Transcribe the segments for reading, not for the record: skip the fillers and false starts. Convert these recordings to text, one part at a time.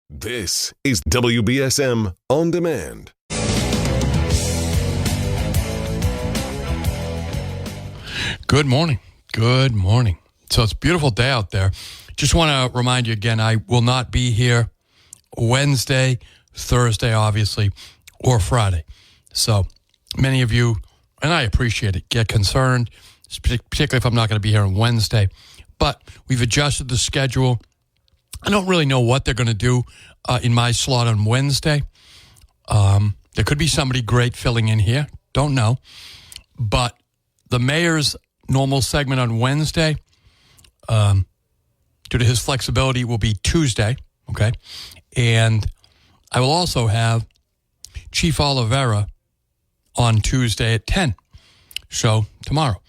This is WBSM On Demand. Good morning. Good morning. So it's a beautiful day out there. Just want to remind you again, I will not be here Wednesday, Thursday, obviously, or Friday. So many of you, and I appreciate it, get concerned, particularly if I'm not going to be here on Wednesday. But we've adjusted the schedule. I don't really know what they're going to do in my slot on Wednesday. There could be somebody great filling in here. Don't know. But the mayor's normal segment on Wednesday, due to his flexibility, will be Tuesday. Okay. And I will also have Chief Oliveira on Tuesday at 10. So tomorrow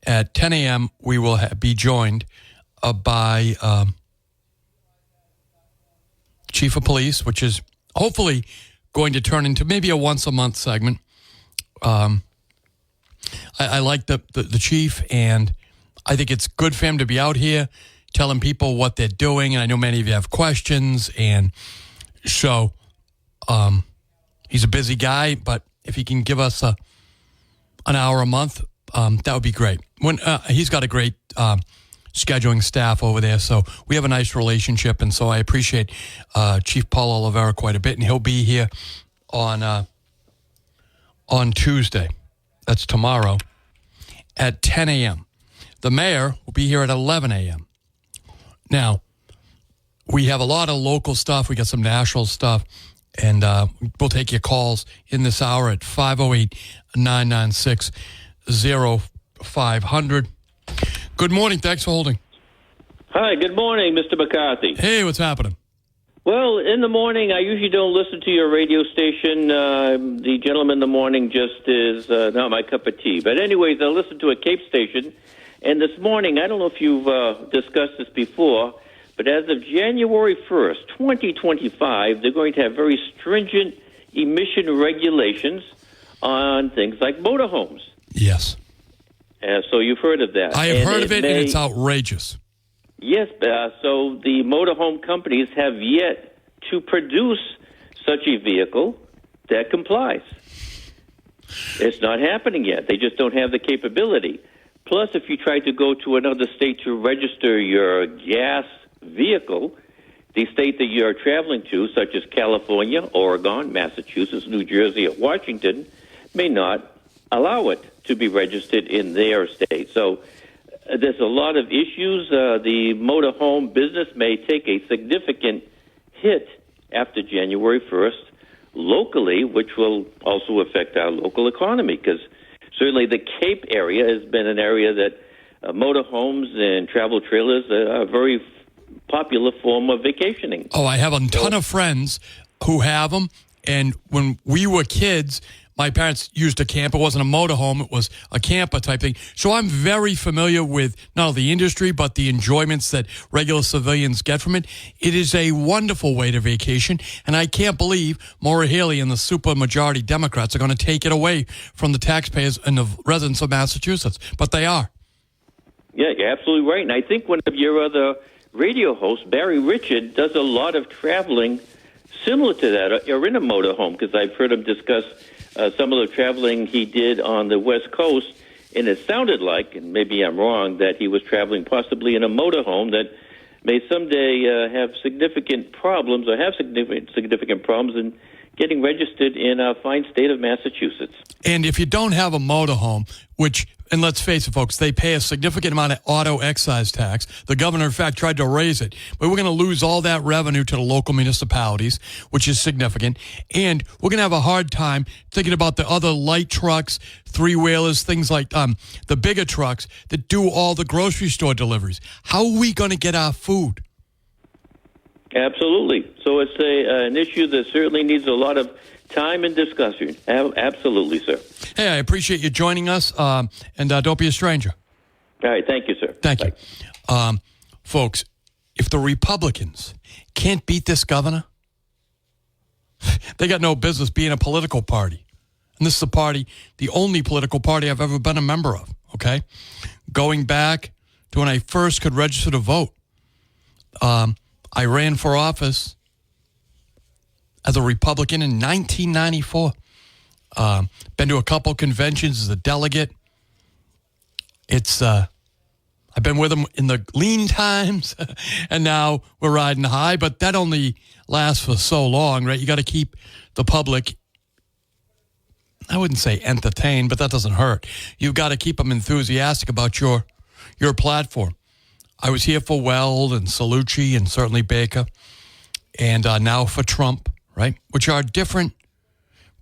at 10 a.m., we will be joined by Chief of Police, which is hopefully going to turn into maybe a once-a-month segment. I like the chief, and I think it's good for him to be out here telling people what they're doing, and I know many of you have questions, and so he's a busy guy, but if he can give us an hour a month, that would be great. He's got a great scheduling staff over there, so we have a nice relationship, and so I appreciate Chief Paul Oliveira quite a bit, and he'll be here on Tuesday. That's tomorrow at 10 a.m. The mayor will be here at 11 a.m. Now, we have a lot of local stuff. We got some national stuff, and we'll take your calls in this hour at 508-996-0500. Good morning. Thanks for holding. Hi, good morning, Mr. McCarthy. Hey, what's happening? Well, in the morning, I usually don't listen to your radio station. The gentleman in the morning just is not my cup of tea. But anyways, I listen to a Cape station. And this morning, I don't know if you've discussed this before, but as of January 1st, 2025, they're going to have very stringent emission regulations on things like motorhomes. Yes. So you've heard of that. I have heard of it, and it's outrageous. Yes, so the motorhome companies have yet to produce such a vehicle that complies. It's not happening yet. They just don't have the capability. Plus, if you try to go to another state to register your gas vehicle, the state that you're traveling to, such as California, Oregon, Massachusetts, New Jersey, or Washington, may not allow it to be registered in their state. So there's a lot of issues. The motorhome business may take a significant hit after January 1st locally, which will also affect our local economy, because certainly the Cape area has been an area that motorhomes and travel trailers are a very popular form of vacationing. Oh, I have a ton of friends who have them, and when we were kids, my parents used a camper. It wasn't a motorhome. It was a camper type thing. So I'm very familiar with not only the industry, but the enjoyments that regular civilians get from it. It is a wonderful way to vacation, and I can't believe Maura Healey and the supermajority Democrats are going to take it away from the taxpayers and the residents of Massachusetts. But they are. Yeah, you're absolutely right. And I think one of your other radio hosts, Barry Richard, does a lot of traveling similar to that, or in a motorhome, because I've heard him discuss some of the traveling he did on the West Coast, and it sounded like, and maybe I'm wrong, that he was traveling possibly in a motorhome that may someday have significant problems, or have significant problems in getting registered in our fine state of Massachusetts. And if you don't have a motorhome, which, and let's face it, folks, they pay a significant amount of auto excise tax. The governor, in fact, tried to raise it. But we're going to lose all that revenue to the local municipalities, which is significant. And we're going to have a hard time thinking about the other light trucks, three-wheelers, things like the bigger trucks that do all the grocery store deliveries. How are we going to get our food? Absolutely. So it's an issue that certainly needs a lot of time and discussion. Absolutely, sir. Hey, I appreciate you joining us, and don't be a stranger. All right. Thank you, sir. Thank you. Folks, if the Republicans can't beat this governor, they got no business being a political party. And this is a party, the only political party I've ever been a member of, okay? Going back to when I first could register to vote. I ran for office as a Republican in 1994. Been to a couple conventions as a delegate. I've been with them in the lean times, and now we're riding high, but that only lasts for so long, right? You got to keep the public, I wouldn't say entertained, but that doesn't hurt. You've got to keep them enthusiastic about your platform. I was here for Weld and Salucci and certainly Baker, and now for Trump, right? Which are different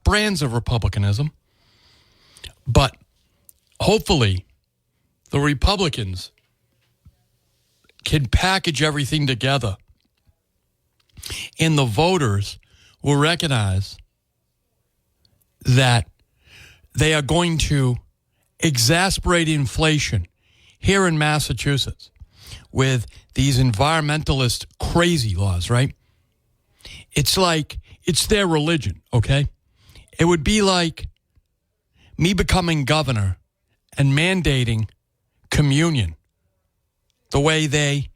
brands of republicanism. But hopefully the Republicans can package everything together and the voters will recognize that they are going to exasperate inflation here in Massachusetts with these environmentalist crazy laws, right? It's like, it's their religion, okay? It would be like me becoming governor and mandating communion the way they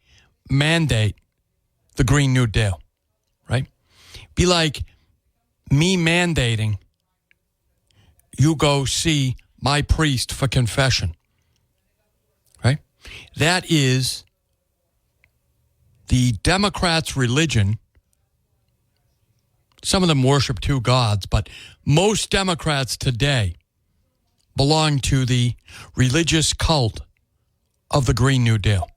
mandate the Green New Deal, right? Be like me mandating you go see my priest for confession, right? That is the Democrats' religion. Some of them worship two gods, but most Democrats today belong to the religious cult of the Green New Deal.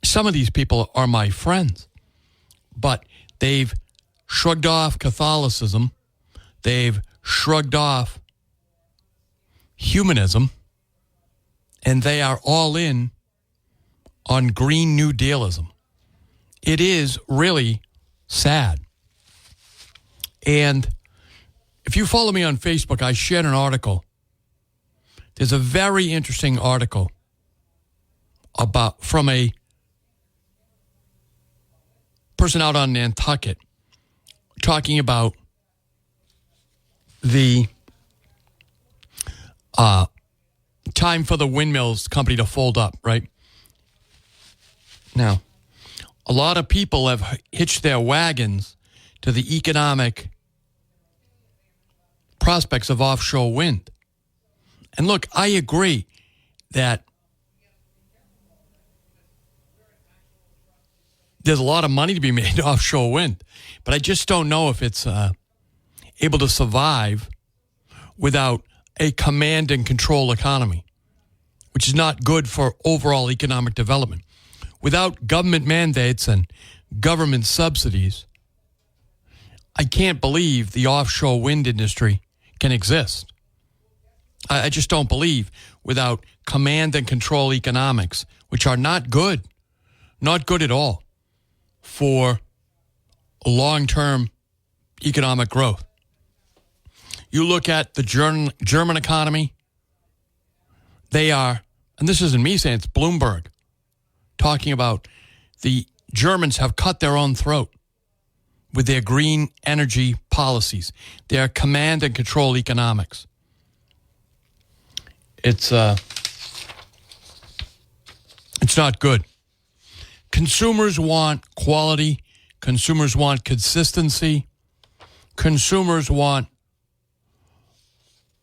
Some of these people are my friends, but they've shrugged off Catholicism. They've shrugged off humanism, and they are all in on Green New Dealism. It is really sad. And if you follow me on Facebook, I shared an article. There's a very interesting article from a person out on Nantucket talking about the time for the windmills company to fold up, right? Now, a lot of people have hitched their wagons to the economic prospects of offshore wind. And look, I agree that there's a lot of money to be made offshore wind, but I just don't know if it's able to survive without a command and control economy, which is not good for overall economic development. Without government mandates and government subsidies, I can't believe the offshore wind industry can exist. I just don't believe without command and control economics, which are not good at all for long-term economic growth. You look at the German economy, they are, and this isn't me saying, it's Bloomberg, talking about the Germans have cut their own throat with their green energy policies, their command and control economics. It's not good. Consumers want quality. Consumers want consistency. Consumers want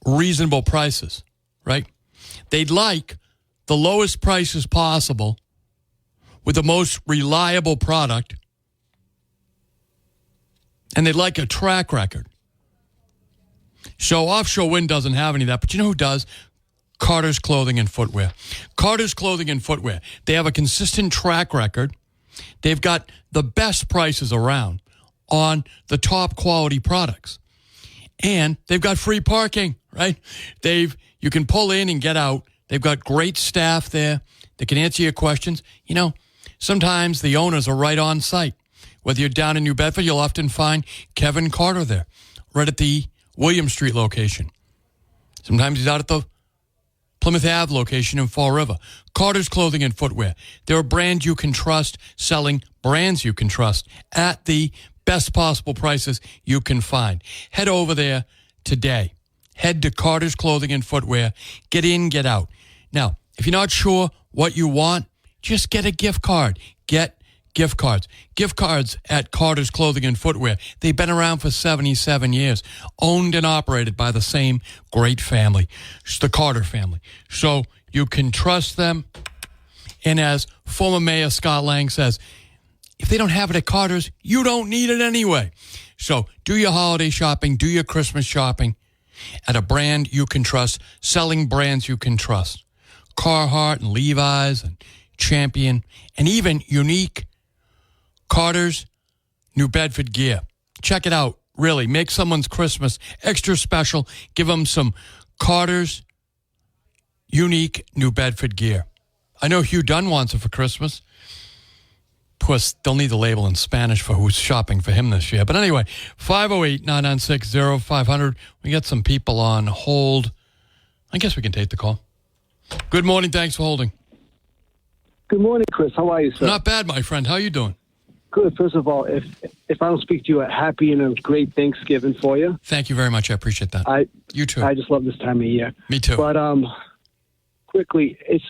reasonable prices, right? They'd like the lowest prices possible with the most reliable product, and they'd like a track record. So offshore wind doesn't have any of that, but you know who does? Carter's Clothing and Footwear. Carter's Clothing and Footwear. They have a consistent track record. They've got the best prices around on the top quality products. And they've got free parking, right? You can pull in and get out. They've got great staff there that can answer your questions. You know, sometimes the owners are right on site. Whether you're down in New Bedford, you'll often find Kevin Carter there, right at the William Street location. Sometimes he's out at the Plymouth Ave location in Fall River. Carter's Clothing and Footwear. They're a brand you can trust, selling brands you can trust at the best possible prices you can find. Head over there today. Head to Carter's Clothing and Footwear. Get in, get out. Now, if you're not sure what you want, just get a gift card. Get gift cards. Gift cards at Carter's Clothing and Footwear. They've been around for 77 years, owned and operated by the same great family. It's the Carter family. So you can trust them. And as former Mayor Scott Lang says, if they don't have it at Carter's, you don't need it anyway. So do your holiday shopping, do your Christmas shopping at a brand you can trust, selling brands you can trust. Carhartt and Levi's and Champion and even unique Carter's New Bedford gear. Check it out. Really, make someone's Christmas extra special. Give them some Carter's unique New Bedford gear. I know Hugh Dunn wants it for Christmas. Of course, they'll need the label in Spanish for who's shopping for him this year. But anyway, 508-996-0500. We got some people on hold. I guess we can take the call. Good morning. Thanks for holding. Good morning, Chris. How are you, sir? Not bad, my friend. How you doing? Good. First of all, if I don't speak to you, a happy and a great Thanksgiving for you. Thank you very much. I appreciate that. You too. I just love this time of year. Me too. But quickly, it's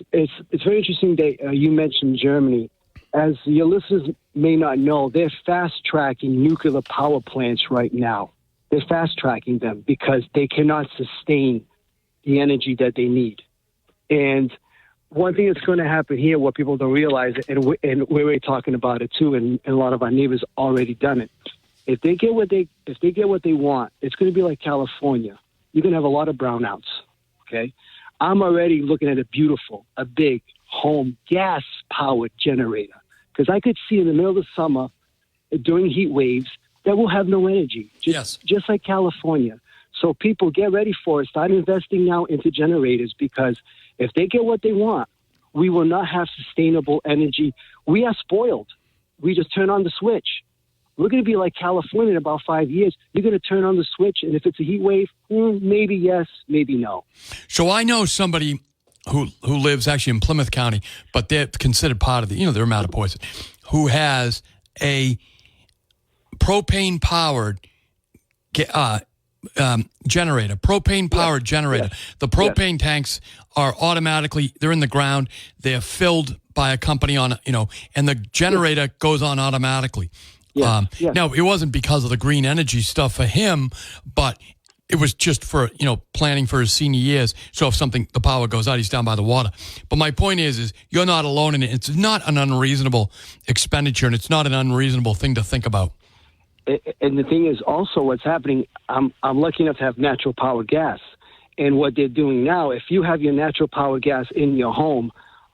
very interesting that you mentioned Germany. As your listeners may not know, they're fast-tracking nuclear power plants right now. They're fast-tracking them because they cannot sustain the energy that they need. And one thing that's going to happen here, what people don't realize, and we're already talking about it too, and a lot of our neighbors already done it. If they get what they want, it's going to be like California. You're going to have a lot of brownouts. Okay, I'm already looking at a big home gas-powered generator because I could see in the middle of the summer during heat waves that will have no energy, just like California. So people get ready for it. Start investing now into generators because if they get what they want, we will not have sustainable energy. We are spoiled. We just turn on the switch. We're going to be like California in about 5 years. You're going to turn on the switch, and if it's a heat wave, maybe yes, maybe no. So I know somebody who lives actually in Plymouth County, but they're considered part of the, they're Mattapoisett, who has a propane-powered generator, propane-powered generator. Yes. The propane tanks are automatically, they're in the ground, they're filled by a company on, and the generator goes on automatically. Now, it wasn't because of the green energy stuff for him, but it was just for, planning for his senior years. So if the power goes out, he's down by the water. But my point is you're not alone in it. It's not an unreasonable expenditure, and it's not an unreasonable thing to think about. And the thing is also what's happening, I'm lucky enough to have natural power gas. And what they're doing now, if you have your natural power gas in your home,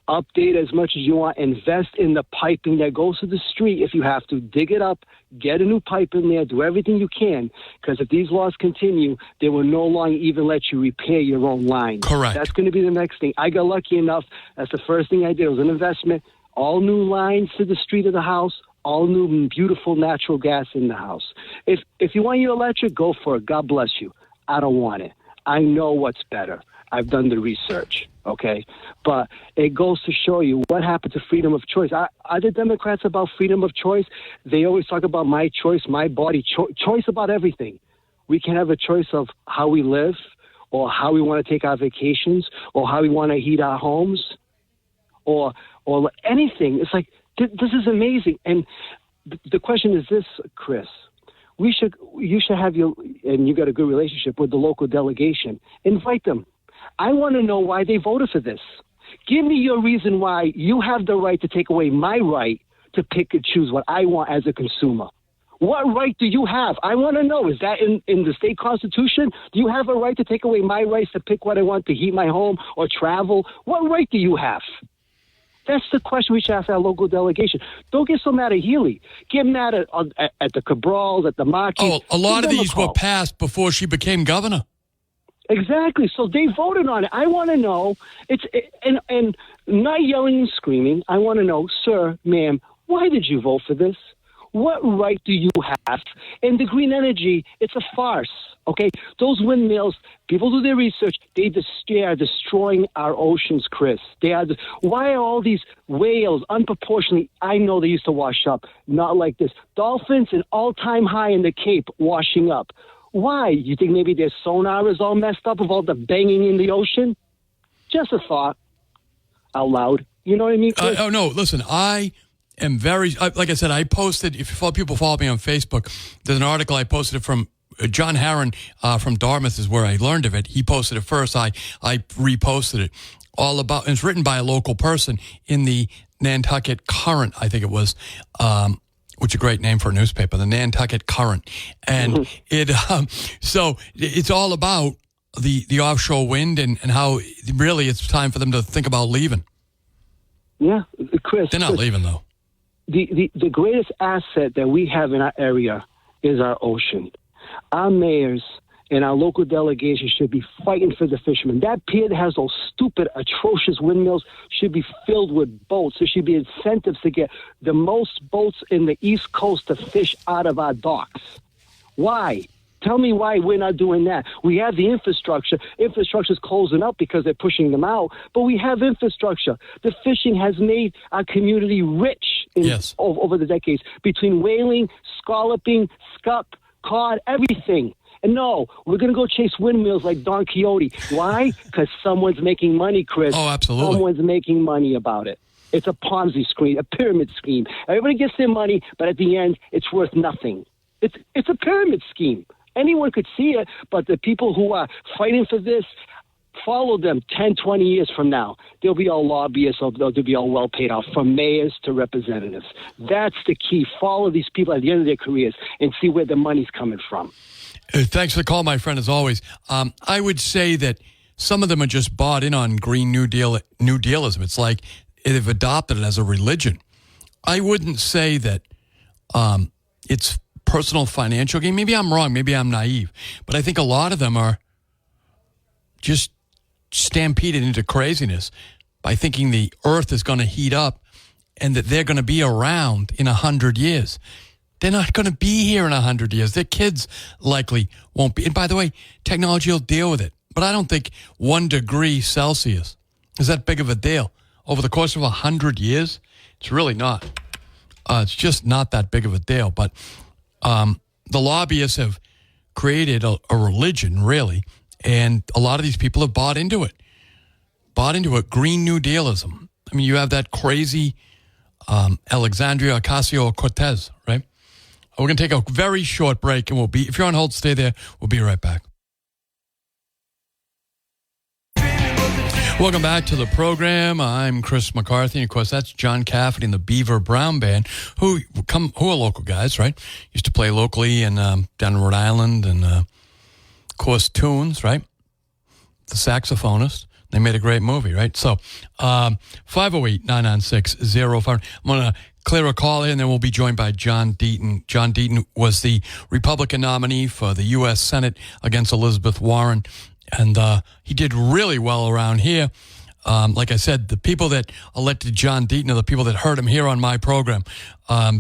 update as much as you want, invest in the piping that goes to the street if you have to. Dig it up, get a new pipe in there, do everything you can, because if these laws continue, they will no longer even let you repair your own line. Correct. That's going to be the next thing. I got lucky enough. That's the first thing I did. It was an investment. All new lines to the street of the house, all new beautiful natural gas in the house. If you want your electric, go for it. God bless you. I don't want it. I know what's better. I've done the research, okay? But it goes to show you what happened to freedom of choice. Are the Democrats about freedom of choice? They always talk about my choice, my body, choice about everything. We can have a choice of how we live or how we want to take our vacations or how we want to heat our homes or anything. It's like, this is amazing. And the question is this, Chris. You should have and you got a good relationship with the local delegation. Invite them. I want to know why they voted for this. Give me your reason why you have the right to take away my right to pick and choose what I want as a consumer. What right do you have? I want to know. Is that in the state constitution? Do you have a right to take away my rights to pick what I want to heat my home or travel? What right do you have? That's the question we should ask our local delegation. Don't get so mad at Healy. Get mad at the Cabrals, at the Markey. Oh, a lot of these were passed before she became governor. Exactly. So they voted on it. I want to know. And not yelling and screaming. I want to know, sir, ma'am, why did you vote for this? What right do you have? And the green energy, it's a farce. Okay, those windmills, people do their research. They are destroying our oceans, Chris. Why are all these whales unproportionately? I know they used to wash up, not like this. Dolphins an all-time high in the Cape washing up. Why? You think maybe their sonar is all messed up with all the banging in the ocean? Just a thought out loud. You know what I mean, Chris? No, listen, I am very, like I said, I posted, if people follow me on Facebook, there's an article I posted from John Harron from Dartmouth is where I learned of it. He posted it first. I reposted it. All about, and it's written by a local person in the Nantucket Current, I think it was, which is a great name for a newspaper, the Nantucket Current. And so it's all about the offshore wind and how really it's time for them to think about leaving. Yeah, Chris. They're not leaving, though. The greatest asset that we have in our area is our ocean. Our mayors and our local delegations should be fighting for the fishermen. That pier that has those stupid, atrocious windmills should be filled with boats. There should be incentives to get the most boats in the East Coast to fish out of our docks. Why? Tell me why we're not doing that. We have the infrastructure. Infrastructure's closing up because they're pushing them out, but we have infrastructure. The fishing has made our community rich over the decades, between whaling, scalloping, scup, cod, everything. And no, we're going to go chase windmills like Don Quixote. Why? Because someone's making money, Chris. Oh, absolutely. Someone's making money about it. It's a Ponzi scheme, a pyramid scheme. Everybody gets their money, but at the end, it's worth nothing. It's a pyramid scheme. Anyone could see it, but the people who are fighting for this, follow them 10, 20 years from now. They'll be all lobbyists, or they'll be all well paid off, from mayors to representatives. That's the key. Follow these people at the end of their careers and see where the money's coming from. Thanks for the call, my friend, as always. I would say that some of them are just bought in on Green New Dealism. It's like they've adopted it as a religion. I wouldn't say that it's personal financial gain. Maybe I'm wrong. Maybe I'm naive. But I think a lot of them are just stampeded into craziness by thinking the earth is going to heat up and that they're going to be around in 100 years. They're not going to be here in 100 years. Their kids likely won't be. And by the way, technology will deal with it. But I don't think 1 degree Celsius is that big of a deal. Over the course of 100 years, it's really not. It's just not that big of a deal. But the lobbyists have created a religion, really, and a lot of these people have bought into it. Green New Dealism. I mean, you have that crazy Alexandria Ocasio-Cortez, right? We're going to take a very short break, and if you're on hold, stay there. We'll be right back. Welcome back to the program. I'm Chris McCarthy, and of course, that's John Cafferty and the Beaver Brown Band, who are local guys, right? Used to play locally and down in Rhode Island, and of course, Tunes, right? The saxophonist. They made a great movie, right? So, 508-996-05. I'm going to clear a call here, and then we'll be joined by John Deaton. John Deaton was the Republican nominee for the U.S. Senate against Elizabeth Warren, and he did really well around here. Like I said, the people that elected John Deaton are the people that heard him here on my program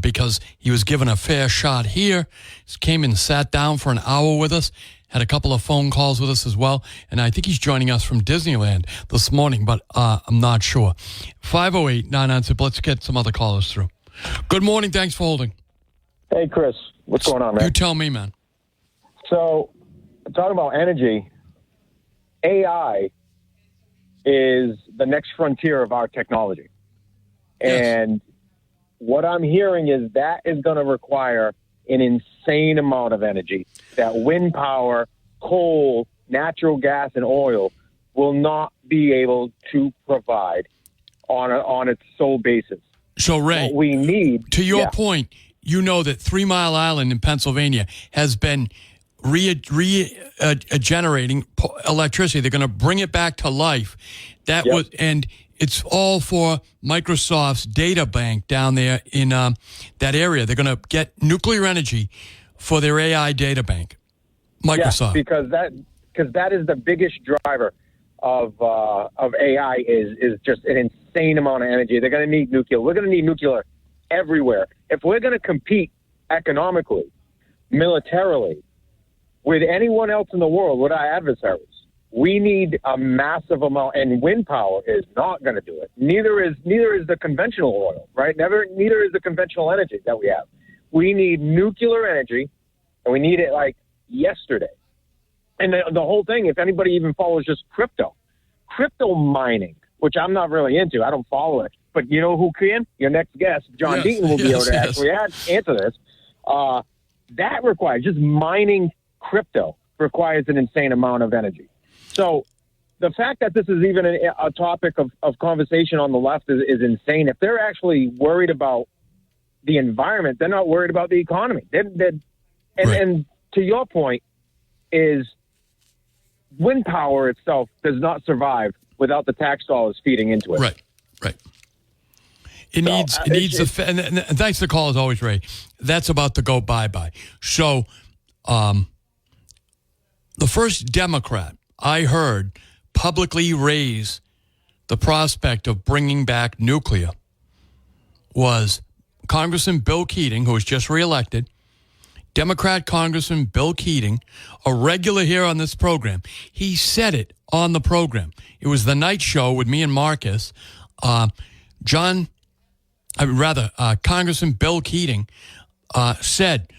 because he was given a fair shot here. He came and sat down for an hour with us, had a couple of phone calls with us as well, and I think he's joining us from Disneyland this morning, but I'm not sure. 508-996, let's get some other callers through. Good morning, thanks for holding. Hey, Chris, what's going on, man? You tell me, man. So, talking about energy, AI is the next frontier of our technology. Yes. And what I'm hearing is that is going to require an insane amount of energy that wind power, coal, natural gas, and oil will not be able to provide on its sole basis. So, Ray, what we need, to your point, you know that 3 Mile Island in Pennsylvania has been generating electricity. They're going to bring it back to life. And it's all for Microsoft's data bank down there in that area. They're going to get nuclear energy for their AI data bank. Microsoft, because that is the biggest driver of AI is just an insane amount of energy. They're going to need nuclear. We're going to need nuclear everywhere if we're going to compete economically, militarily, with anyone else in the world, with our adversaries. We need a massive amount, and wind power is not going to do it. Neither is the conventional oil, right? Neither is the conventional energy that we have. We need nuclear energy, and we need it like yesterday. And the whole thing, if anybody even follows just crypto mining, which I'm not really into, I don't follow it. but you know who can? Your next guest, John Deaton, will be able to actually answer this. That requires, just mining crypto requires an insane amount of energy. So the fact that this is even a topic of conversation on the left is insane. If they're actually worried about the environment, they're not worried about the economy. And to your point, is wind power itself does not survive without the tax dollars feeding into it. Right. It needs and thanks for the call as always, Ray. That's about to go bye-bye. So the first Democrat I heard publicly raise the prospect of bringing back nuclear was Congressman Bill Keating, who was just reelected. Democrat Congressman Bill Keating, a regular here on this program. He said it on the program. It was the night show with me and Marcus. Congressman Bill Keating said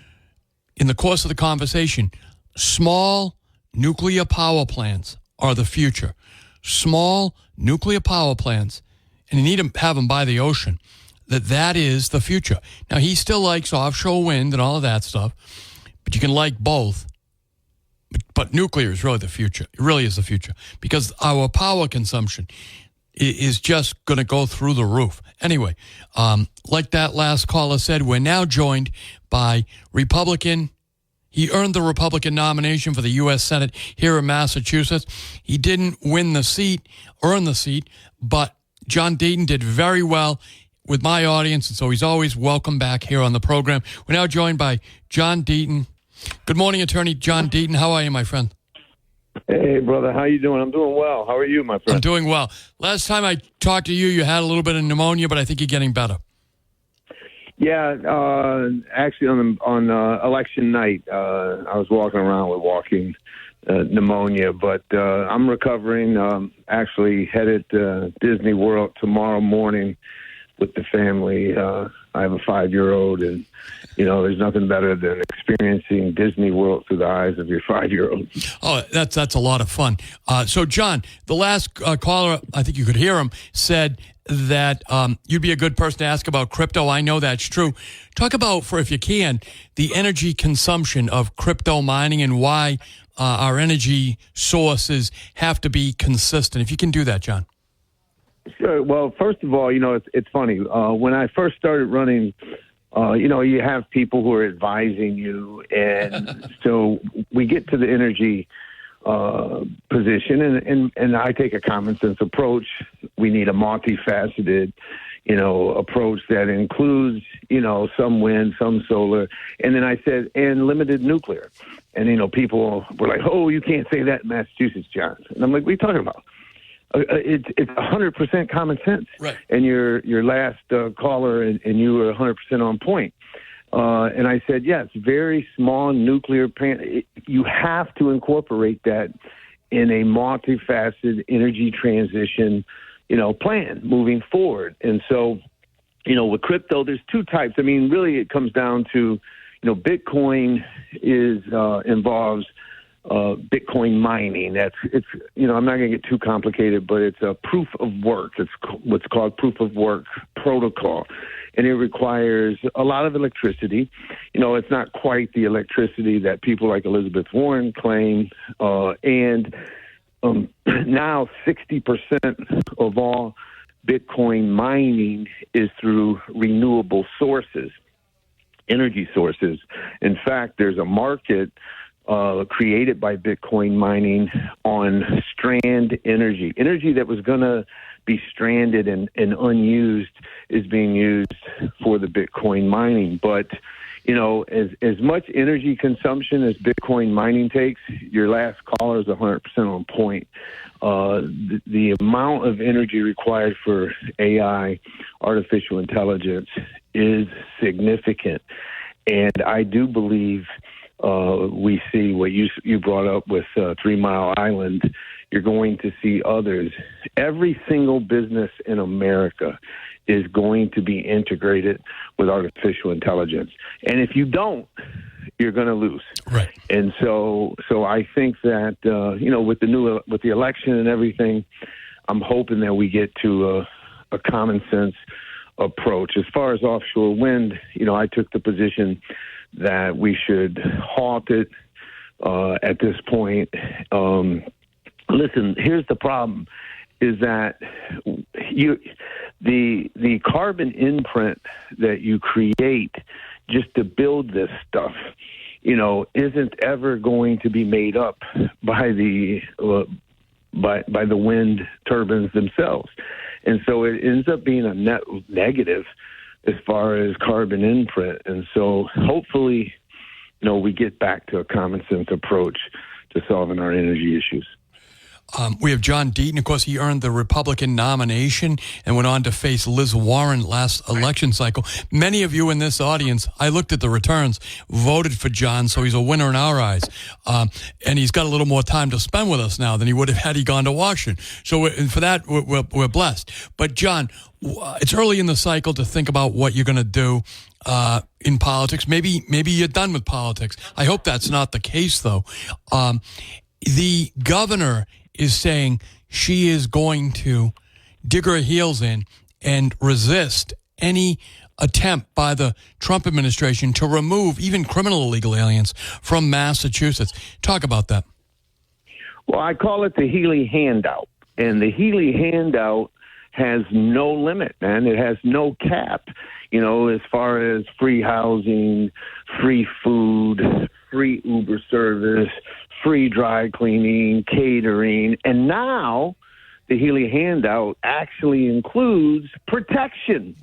in the course of the conversation, small nuclear power plants are the future. Small nuclear power plants, and you need to have them by the ocean, that is the future. Now, he still likes offshore wind and all of that stuff, but you can like both. But nuclear is really the future. It really is the future because our power consumption is just going to go through the roof. Anyway, like that last caller said, we're now joined by Republican. He earned the Republican nomination for the U.S. Senate here in Massachusetts. He didn't earn the seat, but John Deaton did very well with my audience, and so he's always welcome back here on the program. We're now joined by John Deaton. Good morning, Attorney John Deaton. How are you, my friend? Hey, brother. How you doing? I'm doing well. How are you, my friend? I'm doing well. Last time I talked to you, you had a little bit of pneumonia, but I think you're getting better. Yeah, actually on election night, I was walking around with walking pneumonia, but I'm recovering. Actually headed to Disney World tomorrow morning with the family. I have a 5-year-old, and there's nothing better than experiencing Disney World through the eyes of your 5-year-old. Oh, that's a lot of fun. So, John, the last caller, I think you could hear him, said that you'd be a good person to ask about crypto. I know that's true. Talk about, if you can, the energy consumption of crypto mining and why our energy sources have to be consistent. If you can do that, John. Sure. Well, first of all, it's funny. When I first started running, you have people who are advising you. And so we get to the energy position, and I take a common sense approach. We need a multifaceted, approach that includes, some wind, some solar. And then I said, and limited nuclear. And, people were like, oh, you can't say that in Massachusetts, John. And I'm like, what are you talking about? It's 100% common sense. Right. And your last caller and you were 100% on point. And I said, yes, very small nuclear plant. You have to incorporate that in a multifaceted energy transition, plan moving forward. And so, with crypto, there's two types. I mean, really, it comes down to, Bitcoin involves Bitcoin mining. I'm not going to get too complicated, but it's a proof of work. It's what's called proof of work protocol. And it requires a lot of electricity. It's not quite the electricity that people like Elizabeth Warren claim. And now 60% of all Bitcoin mining is through renewable sources, energy sources. In fact, there's a market created by Bitcoin mining on strand energy that was going to be stranded and unused is being used for the Bitcoin mining. But, as much energy consumption as Bitcoin mining takes, your last caller is 100% on point. The amount of energy required for AI, artificial intelligence, is significant. And I do believe we see what you brought up with 3 Mile Island. You're going to see others. Every single business in America is going to be integrated with artificial intelligence. And if you don't, you're going to lose. Right. And so I think that, with the election and everything, I'm hoping that we get to a common sense approach. As far as offshore wind, I took the position that we should halt it at this point. Listen, here's the problem, is that the carbon imprint that you create just to build this stuff, isn't ever going to be made up by the wind turbines themselves. And so it ends up being a net negative as far as carbon imprint. And so hopefully, we get back to a common sense approach to solving our energy issues. We have John Deaton. Of course, he earned the Republican nomination and went on to face Liz Warren last election cycle. Many of you in this audience, I looked at the returns, voted for John, so he's a winner in our eyes. And he's got a little more time to spend with us now than he would have had he gone to Washington. So for that, we're blessed. But John, it's early in the cycle to think about what you're going to do in politics. Maybe you're done with politics. I hope that's not the case, though. The governor is saying she is going to dig her heels in and resist any attempt by the Trump administration to remove even criminal illegal aliens from Massachusetts. Talk about that. Well, I call it the Healy handout. And the Healy handout has no limit, man. It has no cap, as far as free housing, free food, free Uber service, free dry cleaning, catering, and now the Healy handout actually includes protection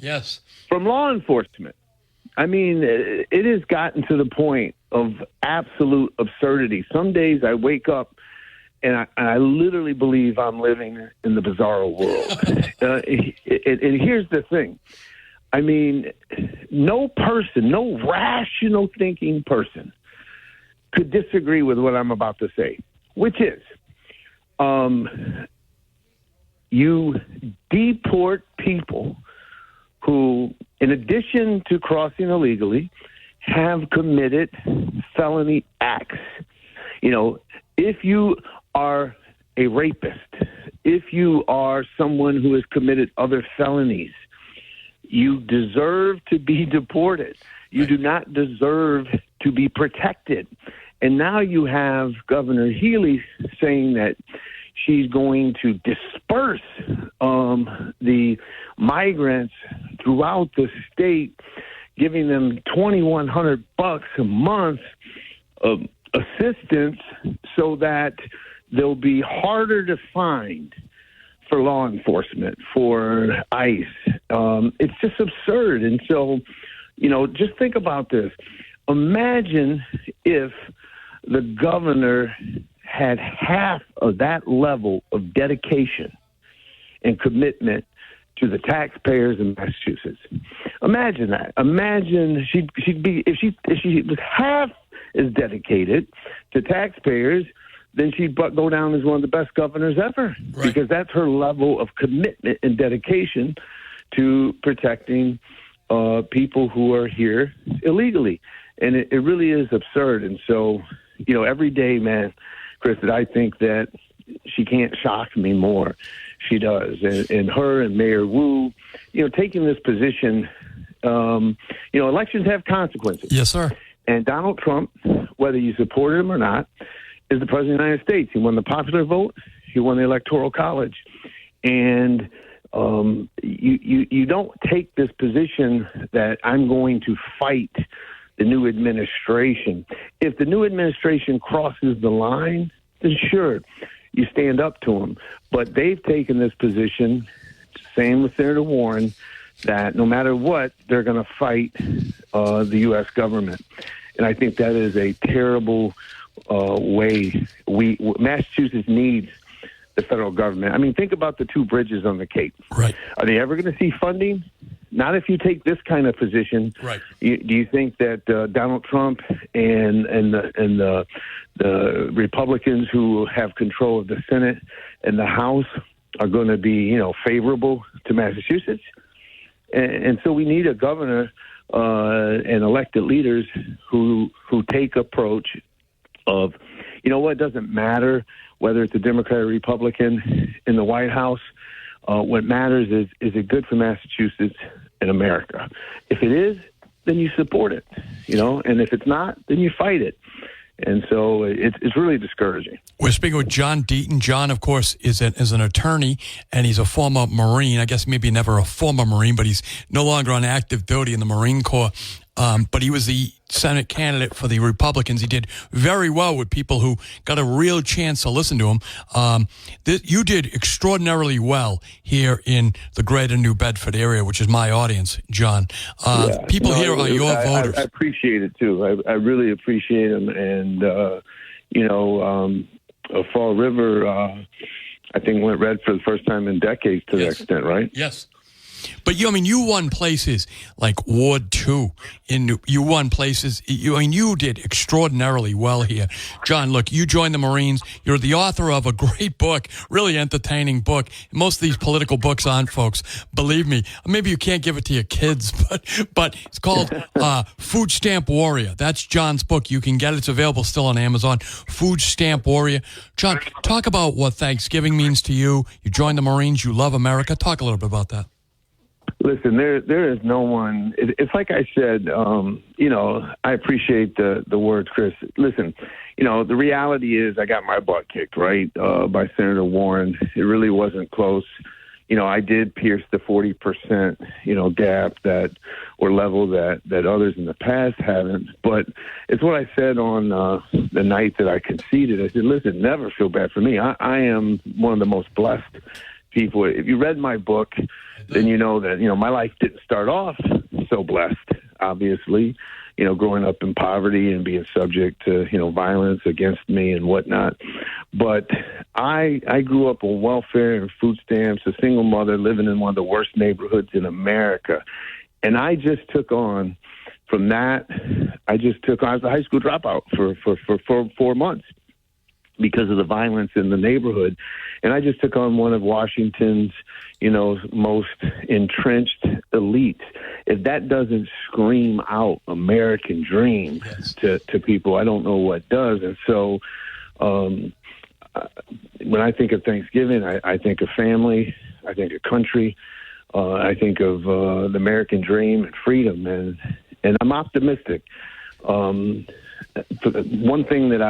from law enforcement. I mean, it has gotten to the point of absolute absurdity. Some days I wake up and I literally believe I'm living in the bizarro world. And here's the thing. I mean, no rational thinking person could disagree with what I'm about to say, which is you deport people who, in addition to crossing illegally, have committed felony acts. If you are a rapist, if you are someone who has committed other felonies, you deserve to be deported. You do not deserve to be protected. And now you have Governor Healy saying that she's going to disperse the migrants throughout the state, giving them $2,100 a month of assistance so that they'll be harder to find for law enforcement, for ICE. It's just absurd. And so, just think about this. Imagine if the governor had half of that level of dedication and commitment to the taxpayers in Massachusetts. Imagine that. Imagine she'd be if she was half as dedicated to taxpayers, then she'd go down as one of the best governors ever, right? Because that's her level of commitment and dedication to protecting people who are here illegally. And it really is absurd. And so, every day, man, Chris, that I think that she can't shock me more. She does. And her and Mayor Wu, taking this position, elections have consequences. Yes, sir. And Donald Trump, whether you support him or not, is the president of the United States. He won the popular vote. He won the Electoral College. And you don't take this position that I'm going to fight the new administration. If the new administration crosses the line, then sure, you stand up to them. But they've taken this position, same with Senator Warren, that no matter what, they're going to fight the U.S. government. And I think that is a terrible way. Massachusetts needs the federal government. I mean, think about the two bridges on the Cape. Right. Are they ever going to see funding? Not if you take this kind of position. Right. Do you think that Donald Trump and the Republicans who have control of the Senate and the House are going to be, favorable to Massachusetts? And so we need a governor and elected leaders who take approach of, it doesn't matter whether it's a Democrat or Republican in the White House. What matters is it good for Massachusetts and America? If it is, then you support it, and if it's not, then you fight it. And so it's really discouraging. We're speaking with John Deaton. John, of course, is an attorney, and he's a former Marine. I guess maybe never a former Marine, but he's no longer on active duty in the Marine Corps. But he was the Senate candidate for the Republicans. He did very well with people who got a real chance to listen to him. You did extraordinarily well here in the greater New Bedford area, which is my audience, John. People here are your voters. I appreciate it, too. I really appreciate them. And, Fall River, I think, went red for the first time in decades to that extent, right? Yes. But you won places like Ward 2. You won places. You did extraordinarily well here. John, look, you joined the Marines. You're the author of a great book, really entertaining book. Most of these political books aren't, folks. Believe me. Maybe you can't give it to your kids, but it's called Food Stamp Warrior. That's John's book. You can get it. It's available still on Amazon. Food Stamp Warrior. John, talk about what Thanksgiving means to you. You joined the Marines. You love America. Talk a little bit about that. Listen, there is no one. It's like I said. I appreciate the words, Chris. Listen, the reality is I got my butt kicked, right, by Senator Warren. It really wasn't close. I did pierce the 40%, gap or level that others in the past haven't. But it's what I said on the night that I conceded. I said, listen, never feel bad for me. I am one of the most blessed people. If you read my book, then you know that, my life didn't start off so blessed, obviously, growing up in poverty and being subject to, violence against me and whatnot. But I grew up on welfare and food stamps, a single mother living in one of the worst neighborhoods in America. And I just took on from that. I was a high school dropout for 4 months because of the violence in the neighborhood. And I just took on one of Washington's, most entrenched elites. If that doesn't scream out American dream to people, I don't know what does. And so when I think of Thanksgiving, I think of family, I think of country, I think of the American dream and freedom, and I'm optimistic. One thing that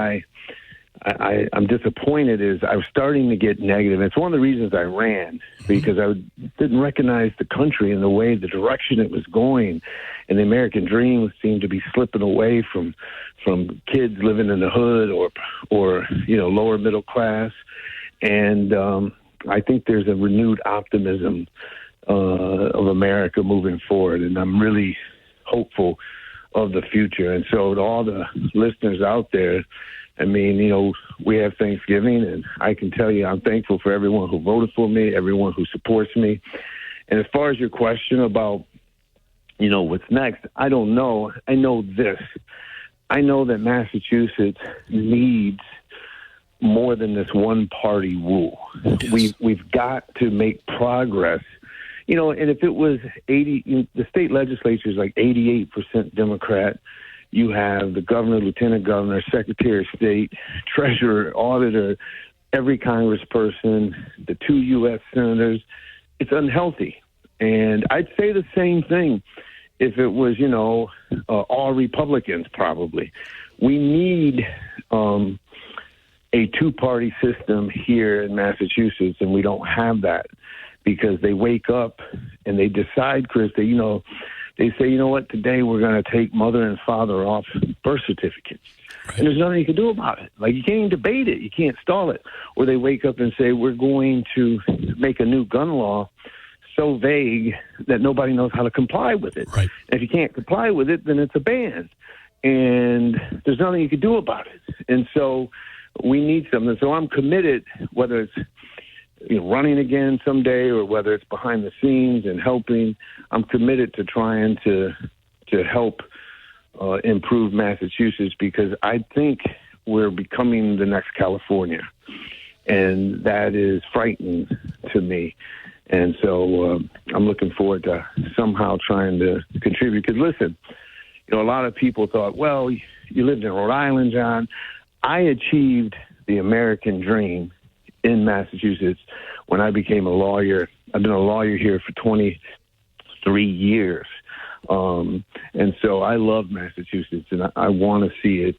I'm disappointed is I was starting to get negative. It's one of the reasons I ran, because I didn't recognize the country and the direction it was going, and the American dream seemed to be slipping away from kids living in the hood or lower middle class. And I think there's a renewed optimism of America moving forward, and I'm really hopeful of the future. And so to all the listeners out there, we have Thanksgiving, and I can tell you I'm thankful for everyone who voted for me, everyone who supports me. And as far as your question about, what's next, I don't know. I know this. I know that Massachusetts needs more than this one-party rule. Yes. We've got to make progress. And if it was 80, the state legislature is like 88% Democrat. You have the governor, lieutenant governor, secretary of state, treasurer, auditor, every congressperson, the 2 U.S. senators. It's unhealthy. And I'd say the same thing if it was, all Republicans probably. We need a two-party system here in Massachusetts, and we don't have that because they wake up and they decide, Chris, that, they say, today we're going to take mother and father off birth certificates. Right. And there's nothing you can do about it. Like, you can't even debate it. You can't stall it. Or they wake up and say, we're going to make a new gun law so vague that nobody knows how to comply with it. Right. And if you can't comply with it, then it's a ban. And there's nothing you can do about it. And so we need something. So I'm committed, whether it's running again someday or whether it's behind the scenes and helping, I'm committed to trying to help improve Massachusetts, because I think we're becoming the next California, and that is frightening to me. And so I'm looking forward to somehow trying to contribute. Because listen, a lot of people thought, well, you lived in Rhode Island, John. I achieved the American dream in Massachusetts when I became a lawyer I've been a lawyer here for 23 years. And so I love Massachusetts, and I want to see it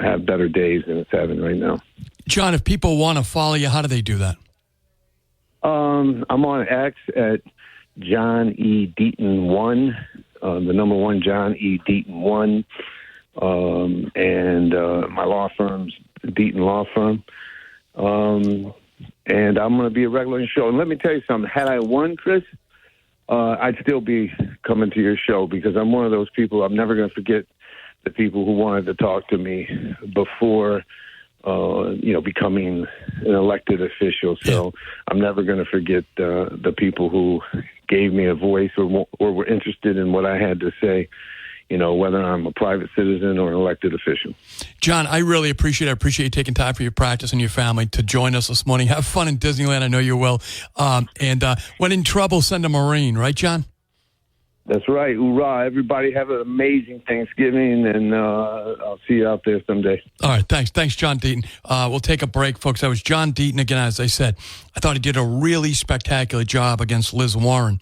have better days than it's having right now. John, if people want to follow you, how do they do that? I'm on X at John E. Deaton 1, the number 1, John E. Deaton 1, and my law firm's Deaton Law Firm. And I'm going to be a regular in the show. And let me tell you something. Had I won, Chris, I'd still be coming to your show because I'm one of those people. I'm never going to forget the people who wanted to talk to me before, becoming an elected official. So I'm never going to forget the people who gave me a voice or were interested in what I had to say, whether I'm a private citizen or an elected official. John, I really appreciate it. I appreciate you taking time for your practice and your family to join us this morning. Have fun in Disneyland. I know you will. And when in trouble, send a Marine. Right, John? That's right. Hoorah. Everybody have an amazing Thanksgiving, and I'll see you out there someday. All right. Thanks. Thanks, John Deaton. We'll take a break, folks. That was John Deaton again. As I said, I thought he did a really spectacular job against Liz Warren.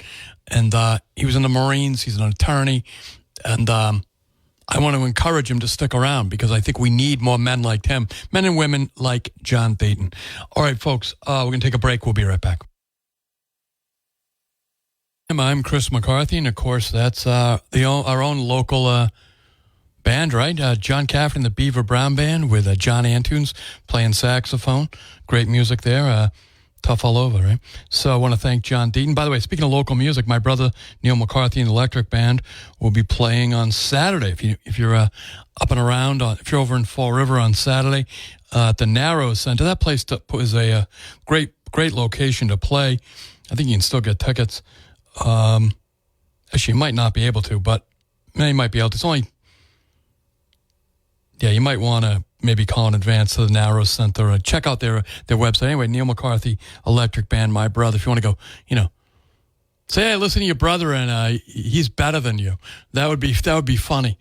And he was in the Marines. He's an attorney. And I want to encourage him to stick around because I think we need more men like him, men and women like John Deaton. All right, folks, we're going to take a break. We'll be right back. I'm Chris McCarthy, and of course, that's our own local band, right? John Cafferty and the Beaver Brown Band with John Antunes playing saxophone. Great music there. Tough all over, right? So I want to thank John Deaton. By the way, speaking of local music, my brother Neil McCarthy and the Electric Band will be playing on Saturday. If you're up and around, if you're over in Fall River on Saturday at the Narrows Center, that place is a great location to play. I think you can still get tickets. Actually, you might not be able to, but you might be able to. It's only, you might want to maybe call in advance to the Narrows Center. Check out their website. Anyway, Neil McCarthy, Electric Band, my brother. If you want to go, say, hey, listen to your brother, and he's better than you. That would be funny.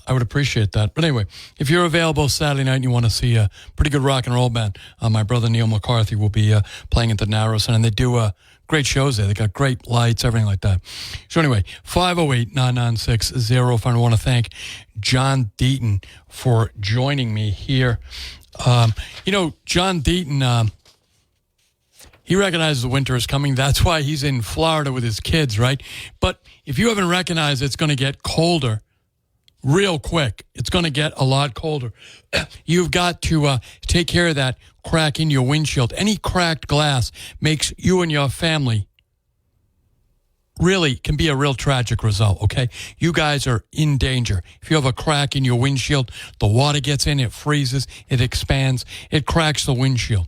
I would appreciate that. But anyway, if you're available Saturday night and you want to see a pretty good rock and roll band, my brother Neil McCarthy will be playing at the Narrows Center, and they do great shows there. They got great lights, everything like that. So anyway, 508-996-05. I want to thank John Deaton for joining me here. John Deaton, he recognizes the winter is coming. That's why he's in Florida with his kids, right? But if you haven't recognized it's going to get colder real quick, it's going to get a lot colder. You've got to take care of that crack in your windshield. Any cracked glass makes you and your family really can be a real tragic result, okay? You guys are in danger. If you have a crack in your windshield, the water gets in, it freezes, it expands, it cracks the windshield.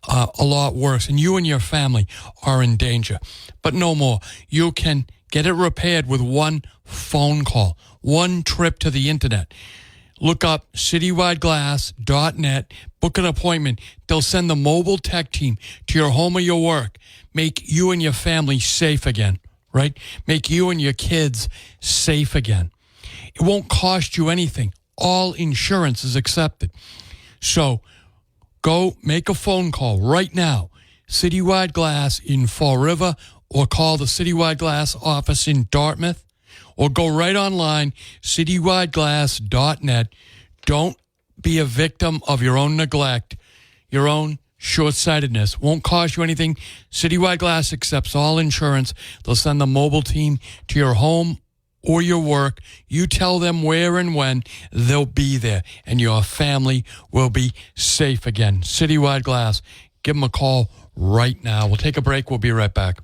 A lot worse. And you and your family are in danger. But no more. You can get it repaired with one phone call, one trip to the internet. Look up citywideglass.net, book an appointment. They'll send the mobile tech team to your home or your work, make you and your family safe again, right? Make you and your kids safe again. It won't cost you anything. All insurance is accepted. So go make a phone call right now. Citywide Glass in Fall River, or call the Citywide Glass office in Dartmouth, or go right online, citywideglass.net. Don't be a victim of your own neglect, your own short-sightedness. Won't cost you anything. Citywide Glass accepts all insurance. They'll send the mobile team to your home or your work. You tell them where and when, they'll be there, and your family will be safe again. Citywide Glass. Give them a call right now. We'll take a break. We'll be right back.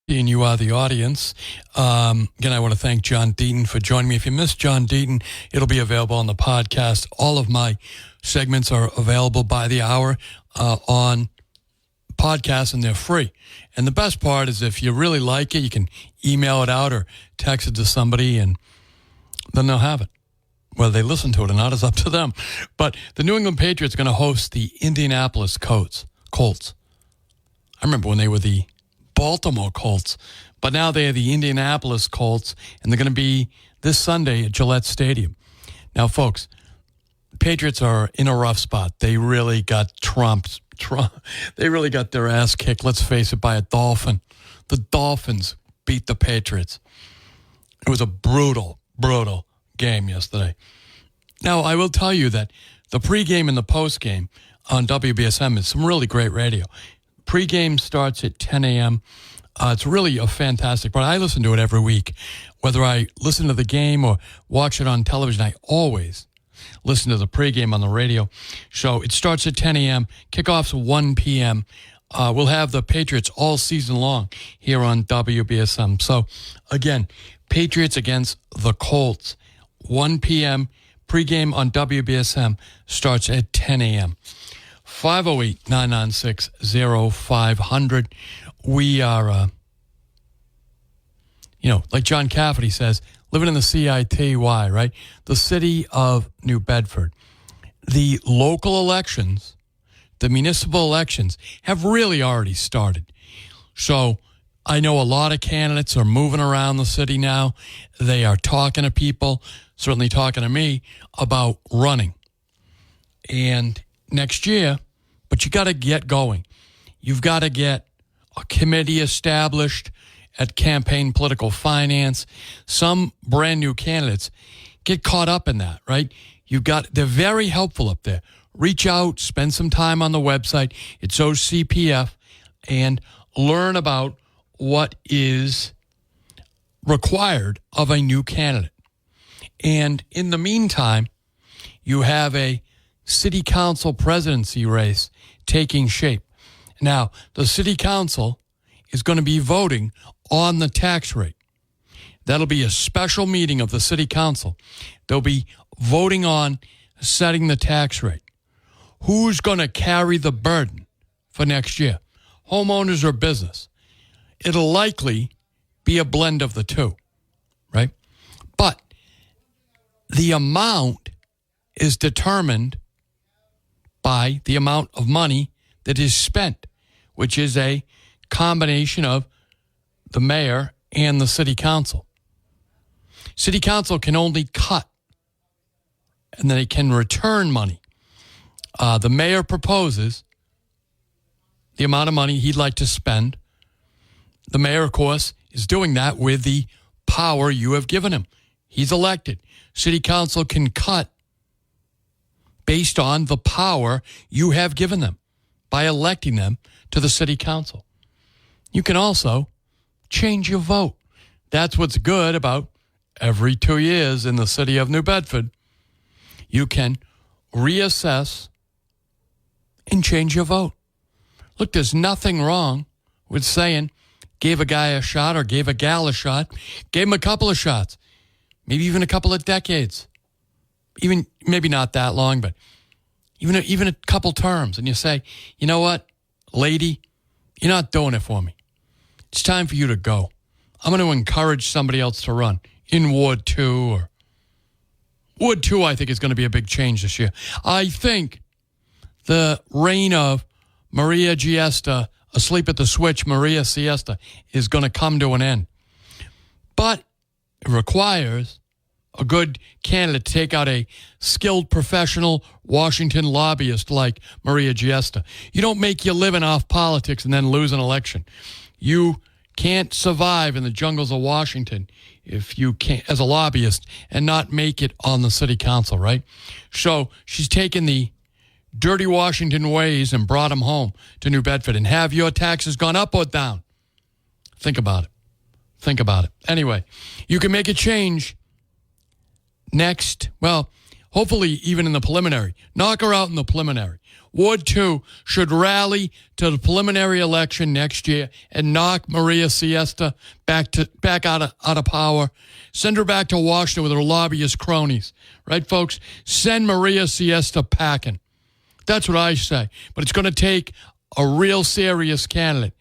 And you are the audience. Again, I want to thank John Deaton for joining me. If you missed John Deaton, it'll be available on the podcast. All of my segments are available by the hour on podcasts, and they're free. And the best part is if you really like it, you can email it out or text it to somebody, and then they'll have it. Whether they listen to it or not is up to them. But the New England Patriots are going to host the Indianapolis Colts. I remember when they were the Baltimore Colts, but now they are the Indianapolis Colts, and they're going to be this Sunday at Gillette Stadium. Now, folks, Patriots are in a rough spot. They really got trumped. They really got their ass kicked, let's face it, by a Dolphin. The Dolphins beat the Patriots. It was a brutal game yesterday. Now, I will tell you that the pregame and the postgame on WBSM is some really great radio. Pregame starts at 10 a.m. It's really a fantastic, but I listen to it every week. Whether I listen to the game or watch it on television, I always listen to the pregame on the radio. So it starts at 10 a.m., kickoff's 1 p.m. We'll have the Patriots all season long here on WBSM. So, again, Patriots against the Colts, 1 p.m., pregame on WBSM starts at 10 a.m. 508-996-0500. We are, like John Cafferty says, living in the CITY, right? The city of New Bedford. The local elections, the municipal elections, have really already started. So I know a lot of candidates are moving around the city now. They are talking to people, certainly talking to me, about running. And next year, but you got to get going. You've got to get a committee established at Campaign Political Finance. Some brand new candidates get caught up in that, right? They're very helpful up there. Reach out, spend some time on the website. It's OCPF, and learn about what is required of a new candidate. And in the meantime, you have a city council presidency race taking shape. Now, the city council is going to be voting on the tax rate. That'll be a special meeting of the city council. They'll be voting on setting the tax rate. Who's going to carry the burden for next year? Homeowners or business? It'll likely be a blend of the two, right? But the amount is determined by the amount of money that is spent, which is a combination of the mayor and the city council. City council can only cut, and then they can return money. The mayor proposes the amount of money he'd like to spend. The mayor, of course, is doing that with the power you have given him. He's elected. City council can cut based on the power you have given them by electing them to the city council. You can also change your vote. That's what's good about every 2 years in the city of New Bedford. You can reassess and change your vote. Look, there's nothing wrong with saying gave a guy a shot or gave a gal a shot, gave him a couple of shots, maybe even a couple of decades, even maybe not that long, but even a couple terms. And you say, you know what, lady, you're not doing it for me. It's time for you to go. I'm going to encourage somebody else to run in Ward 2 or Ward 2. I think is going to be a big change this year. I think the reign of Maria Giesta, asleep at the switch, Maria Siesta, is going to come to an end. But it requires a good candidate to take out a skilled professional Washington lobbyist like Maria Giesta. You don't make your living off politics and then lose an election. You can't survive in the jungles of Washington if you can't, as a lobbyist, and not make it on the city council, right? So she's taken the dirty Washington ways and brought them home to New Bedford. And have your taxes gone up or down? Think about it. Think about it. Anyway, you can make a change next, well, hopefully even in the preliminary. Knock her out in the preliminary. Ward 2 should rally to the preliminary election next year and knock Maria Siesta back out of power. Send her back to Washington with her lobbyist cronies. Right, folks? Send Maria Siesta packing. That's what I say. But it's going to take a real serious candidate